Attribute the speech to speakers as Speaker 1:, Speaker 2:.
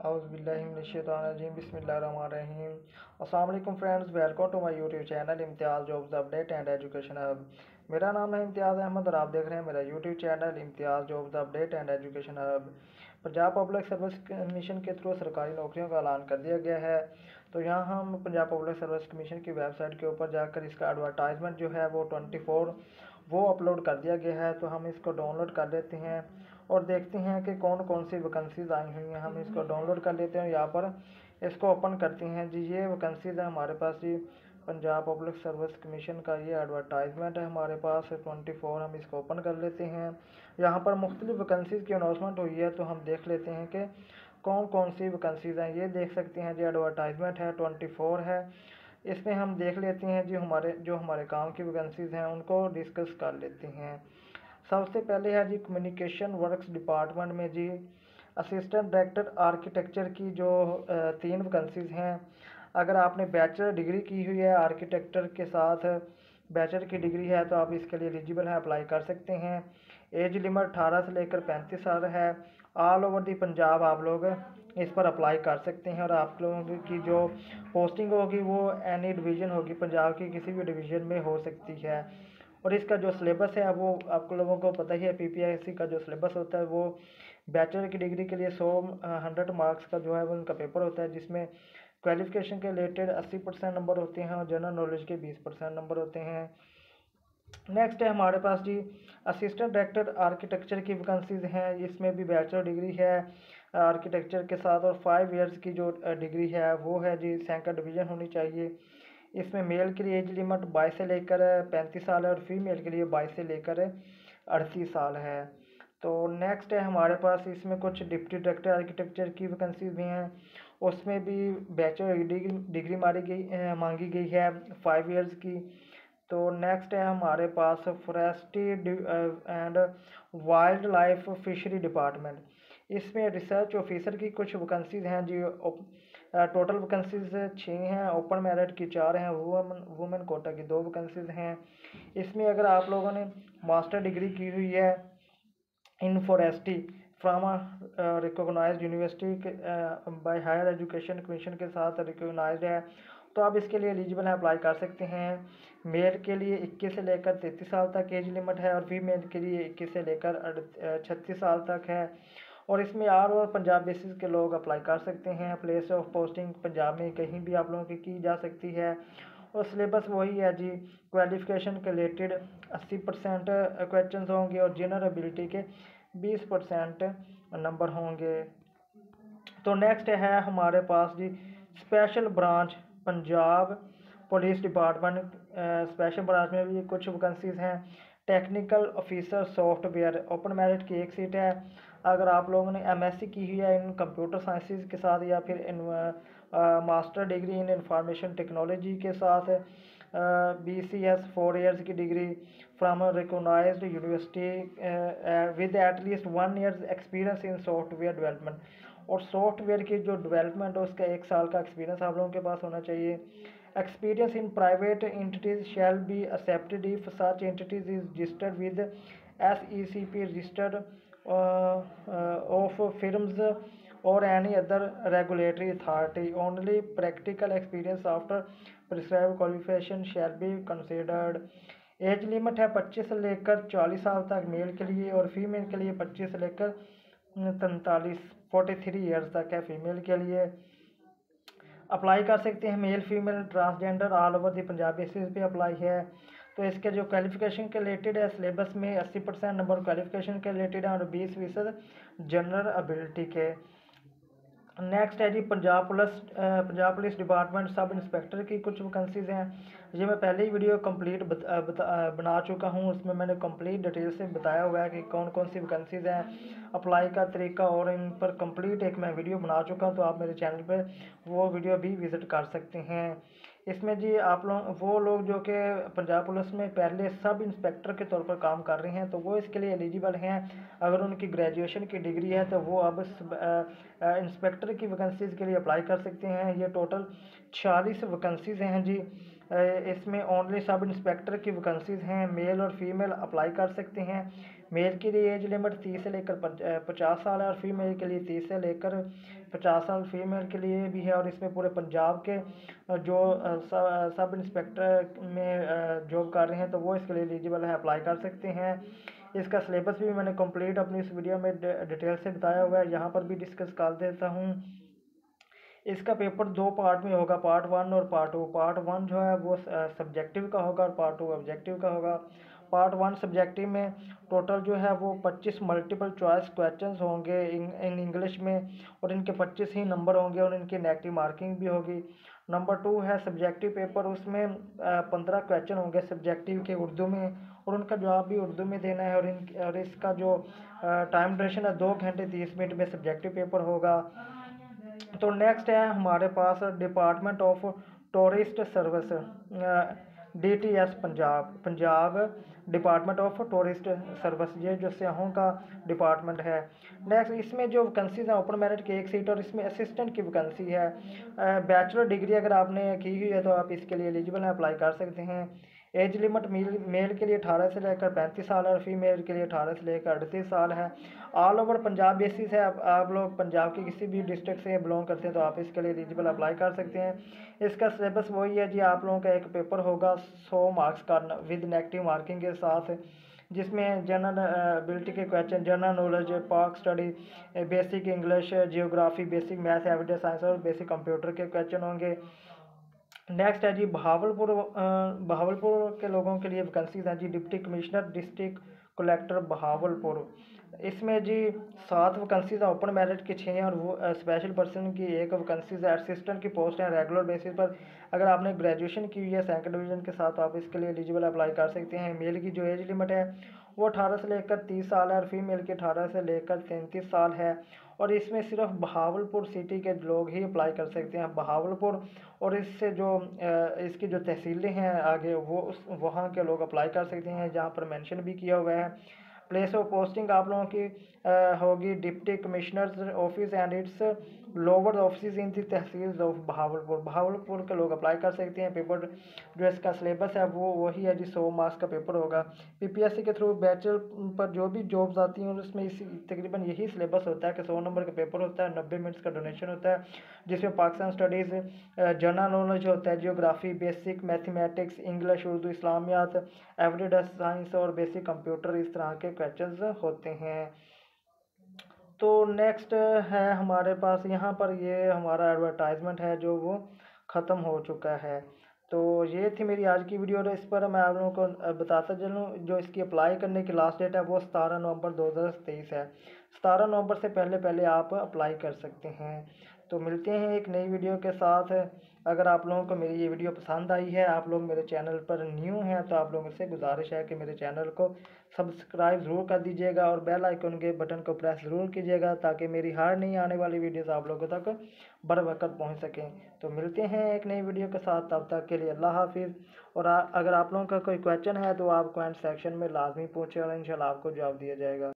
Speaker 1: औज़ुबिल्लाहिमिनश्शैतानिर्रजीम बिस्मिल्लाहिर्रहमानिर्रहीम। अस्सलाम वालेकुम friends, welcome to my YouTube channel Imtiaz jobs update and education hub. मेरा नाम है इम्तियाज़ अहमद और आप देख रहे हैं मेरा YouTube channel Imtiaz jobs update and education hub. Punjab public service commission के थ्रू सरकारी नौकरियों का ऐलान कर दिया गया है। तो यहाँ हम पंजाब पब्लिक सर्विस कमीशन की वेबसाइट के ऊपर जाकर इसका एडवर्टाइजमेंट जो है वो 24 वो अपलोड कर दिया गया है। तो हम इसको डाउनलोड कर लेते हैं और देखते हैं कि कौन कौन सी वैकेंसीज आई हुई हैं। हम इसको डाउनलोड कर लेते हैं, यहाँ पर इसको ओपन करते हैं जी। ये वैकेंसीज है हमारे पास जी, पंजाब पब्लिक सर्विस कमीशन का ये एडवर्टाइजमेंट है हमारे पास 24। हम इसको ओपन कर लेते हैं। यहाँ पर मुख्तलिफ वैकेंसीज की अनाउंसमेंट हुई है, तो हम देख लेते हैं कि कौन कौन सी वैकेंसीज हैं। ये देख सकते हैं जी, एडवर्टाइजमेंट है 24 है। इसमें हम देख लेते हैं जी, हमारे काम की वैकेंसीज हैं उनको डिस्कस कर लेते हैं। सबसे पहले है जी कम्युनिकेशन वर्क्स डिपार्टमेंट में जी असिस्टेंट डायरेक्टर आर्किटेक्चर की जो 3 वैकेंसीज हैं। अगर आपने बैचलर डिग्री की हुई है आर्किटेक्चर के साथ, बैचलर की डिग्री है, तो आप इसके लिए एलिजिबल हैं, अप्लाई कर सकते हैं। एज लिमिट 18 से लेकर 35 साल है। ऑल ओवर दी पंजाब आप लोग इस पर अप्लाई कर सकते हैं और आप लोगों की जो पोस्टिंग होगी वो एनी डिवीज़न होगी, पंजाब की किसी भी डिवीज़न में हो सकती है। और इसका जो सिलेबस है वो आप लोगों को पता ही है, पीपीएससी का जो सिलेबस होता है वो बैचलर की डिग्री के लिए 100 मार्क्स का जो है वो उनका पेपर होता है, जिसमें क्वालिफिकेशन के रिलेटेड 80% नंबर होते हैं और जनरल नॉलेज के 20% नंबर होते हैं। नेक्स्ट है हमारे पास जी असिस्टेंट डायरेक्टर आर्किटेक्चर की वैकेंसीज हैं। इसमें भी बैचलर डिग्री है आर्किटेक्चर के साथ और 5 इयर्स की जो डिग्री है वो है जी, सेकंड डिवीज़न होनी चाहिए। इसमें मेल के लिए एज लिमिट 22 से लेकर 35 साल है और फीमेल के लिए 22 से लेकर 38 साल है। तो नेक्स्ट है हमारे पास इसमें कुछ डिप्टी डायरेक्टर आर्किटेक्चर की वैकेंसीज भी हैं। उसमें भी बैचलर डिग्री मांगी गई है 5 इयर्स की। तो नेक्स्ट है हमारे पास forestry and wildlife fishery department. इसमें रिसर्च ऑफिसर की कुछ वैकेंसीज हैं जी। टोटल वैकेंसीज 6 हैं, ओपन मेरिट की 4 हैं, वुमेन कोटा की 2 वैकेंसीज हैं। इसमें अगर आप लोगों ने मास्टर डिग्री की हुई है in forestry from recognised university by higher education commission के साथ रिकॉग्नाइज्ड है, तो आप इसके लिए एलिजिबल हैं, अप्लाई कर सकते हैं। मेल के लिए 21 से लेकर 33 साल तक एज लिमिट है और फीमेल के लिए 21 से लेकर 36 साल तक है। और इसमें और पंजाब बेसिस के लोग अप्लाई कर सकते हैं। प्लेस ऑफ पोस्टिंग पंजाब में कहीं भी आप लोगों की जा सकती है और सिलेबस वही है जी। क्वालिफिकेशन के रिलेटेड 80% क्वेश्चन होंगे और जनरल एबिलिटी के 20% नंबर होंगे। तो नेक्स्ट है हमारे पास जी special branch Punjab police department. Special branch में भी कुछ वैकेंसीज हैं। Technical officer software, open merit की 1 सीट है। अगर आप लोगों ने एमएससी की हुई है इन कंप्यूटर साइंसेज के साथ या फिर master degree in information technology के साथ, BCS 4 इयर्स की degree from recognised university with at least 1 years experience in software development. और सॉफ्टवेयर की जो डेवलपमेंट है उसका 1 साल का एक्सपीरियंस आप लोगों के पास होना चाहिए। Experience in private entities shall be accepted if such entities is registered with SECP registered of firms और any other regulatory authority. Only practical experience after prescribed qualification shall be considered. Age limit है 25 से लेकर 40 साल तक mail के लिए और female के लिए 25 से लेकर 43 ईयर्स तक है फीमेल के लिए। अप्लाई कर सकते हैं male female transgender all over the Punjab basis पे अप्लाई है। तो इसके जो क्वालिफिकेशन के रिलेटेड है सिलेबस में 80% नंबर क्वालिफिकेशन के रिलेटेड है और 20% जनरल एबिलिटी के। नेक्स्ट है जी Punjab police department sub inspector की कुछ वैकेंसीज हैं। ये मैं पहले ही वीडियो कंप्लीट बना चुका हूँ, उसमें मैंने कंप्लीट डिटेल से बताया हुआ है कि कौन कौन सी वैकेंसीज हैं, अप्लाई का तरीका और इन पर कंप्लीट एक मैं वीडियो बना चुका हूँ। तो आप मेरे चैनल पर वो वीडियो भी विज़िट कर सकते हैं। इसमें जी आप लोग वो लोग जो कि पंजाब पुलिस में पहले सब इंस्पेक्टर के तौर पर काम कर रहे हैं तो वो इसके लिए एलिजिबल हैं। अगर उनकी ग्रेजुएशन की डिग्री है तो वो अब इंस्पेक्टर की वैकेंसीज़ के लिए अप्लाई कर सकते हैं। ये टोटल 46 वैकेंसीज़ हैं जी। इसमें ओनली सब इंस्पेक्टर की वैकेंसीज़ हैं, मेल और फीमेल अप्लाई कर सकते हैं। मेल के लिए एज लिमिट 30 से लेकर 50 साल है और फीमेल के लिए 30 से लेकर 50 साल फीमेल के लिए भी है। और इसमें पूरे पंजाब के जो सब इंस्पेक्टर में जॉब कर रहे हैं तो वो इसके लिए एलिजिबल है, अप्लाई कर सकते हैं। इसका सिलेबस भी मैंने कंप्लीट अपनी इस वीडियो में डिटेल से बताया हुआ है, यहाँ पर भी डिस्कस कर देता हूँ। इसका पेपर 2 पार्ट में होगा, पार्ट 1 और पार्ट 2। पार्ट 1 जो है वो सब्जेक्टिव का होगा और पार्ट 2 ऑब्जेक्टिव का होगा। पार्ट 1 सब्जेक्टिव में टोटल जो है वो 25 मल्टीपल चॉइस क्वेश्चंस होंगे इन इंग्लिश में, और इनके 25 ही नंबर होंगे और इनकी नेगेटिव मार्किंग भी होगी। नंबर 2 है सब्जेक्टिव पेपर, उसमें 15 क्वेश्चन होंगे सब्जेक्टिव के उर्दू में और उनका जवाब भी उर्दू में देना है। और इसका जो टाइम ड्यूरेशन है 2 घंटे 30 मिनट में सब्जेक्टिव पेपर होगा। तो नेक्स्ट है हमारे पास department of tourist service, DTS Punjab department of tourist service, ये जो सियाहों का डिपार्टमेंट है। नेक्स्ट इसमें जो वैकेंसीज हैं ओपन मेरिट की 1 सीट और इसमें असिस्टेंट की वैकेंसी है। बैचलर डिग्री अगर आपने की हुई है तो आप इसके लिए एलिजिबल हैं, अप्लाई कर सकते हैं। एज लिमिट मेल के लिए 18 से लेकर 35 साल है और फीमेल के लिए 18 से लेकर 38 साल है। ऑल ओवर पंजाब बेसिस है, आप लोग पंजाब के किसी भी डिस्ट्रिक्ट से बिलोंग करते हैं तो आप इसके लिए एलिजिबल अप्लाई कर सकते हैं। इसका सिलेबस वही है जी, आप लोगों का एक पेपर होगा 100 मार्क्स का विद नेगेटिव मार्किंग के साथ, जिसमें जनरल एबिलिटी के question, general knowledge, Pak study, basic English, geography, basic math, average science और बेसिक कंप्यूटर के क्वेश्चन होंगे। नेक्स्ट है जी बहावलपुर के लोगों के लिए वैकेंसीज हैं जी, deputy commissioner district collector Bahawalpur. इसमें जी 7 वैकेंसीज हैं ओपन मेरिट की 6 हैं और वो स्पेशल पर्सन की 1 वैकेंसीज है। असिस्टेंट की पोस्ट है रेगुलर बेसिस पर, अगर आपने ग्रेजुएशन की हुई है 2nd डिवीज़न के साथ आप इसके लिए एलिजिबल अप्लाई कर सकते हैं। मेल की जो एज लिमिट है वो 18 से लेकर 30 साल है और फीमेल की 18 से लेकर 33 साल है। और इसमें सिर्फ बहावलपुर सिटी के लोग ही अप्लाई कर सकते हैं, बहावलपुर और इससे जो इसकी जो तहसीलें हैं आगे वो वहाँ के लोग अप्लाई कर सकते हैं, जहाँ पर मेंशन भी किया हुआ है। प्लेस ऑफ पोस्टिंग आप लोगों की होगी deputy commissioner office and it's lower office in the tehsil of Bahawalpur के लोग अप्लाई कर सकते हैं। पेपर जो इसका सिलेबस है वो वही है जी, 100 मार्क्स का पेपर होगा। PPSC के थ्रू बैचलर पर जो भी जॉब्स आती हैं उसमें इसी तकरीबन यही सिलेबस होता है कि 100 नंबर का पेपर होता है, 90 मिनट्स का डोनेशन होता है, जिसमें पाकिस्तान स्टडीज़, जनरल नॉलेज होता है, geography, basic mathematics, English, Urdu, Islamiat, everyday science और बेसिक कंप्यूटर, इस तरह के क्वेश्चंस होते हैं। तो नेक्स्ट है हमारे पास यहाँ पर ये हमारा एडवर्टाइजमेंट है जो वो ख़त्म हो चुका है। तो ये थी मेरी आज की वीडियो और इस पर मैं आप लोगों को बताता चलूँ, जो इसकी अप्लाई करने की लास्ट डेट है वो 17 नवंबर 2023 है। 17 नवंबर से पहले पहले आप अप्लाई कर सकते हैं। तो मिलते हैं एक नई वीडियो के साथ। अगर आप लोगों को मेरी ये वीडियो पसंद आई है, आप लोग मेरे चैनल पर न्यू हैं, तो आप लोगों से गुजारिश है कि मेरे चैनल को सब्सक्राइब ज़रूर कर दीजिएगा और बेल आइकन के बटन को प्रेस ज़रूर कीजिएगा ताकि मेरी हर नई आने वाली वीडियोस आप लोगों तक बर वक्त पहुँच सकें। तो मिलते हैं एक नई वीडियो के साथ, तब तक के लिए अल्लाह हाफिज़। और अगर आप लोगों का कोई क्वेश्चन है तो आप कमेंट सेक्शन में लाजमी पूछें और इंशाल्लाह आपको जवाब दिया जाएगा।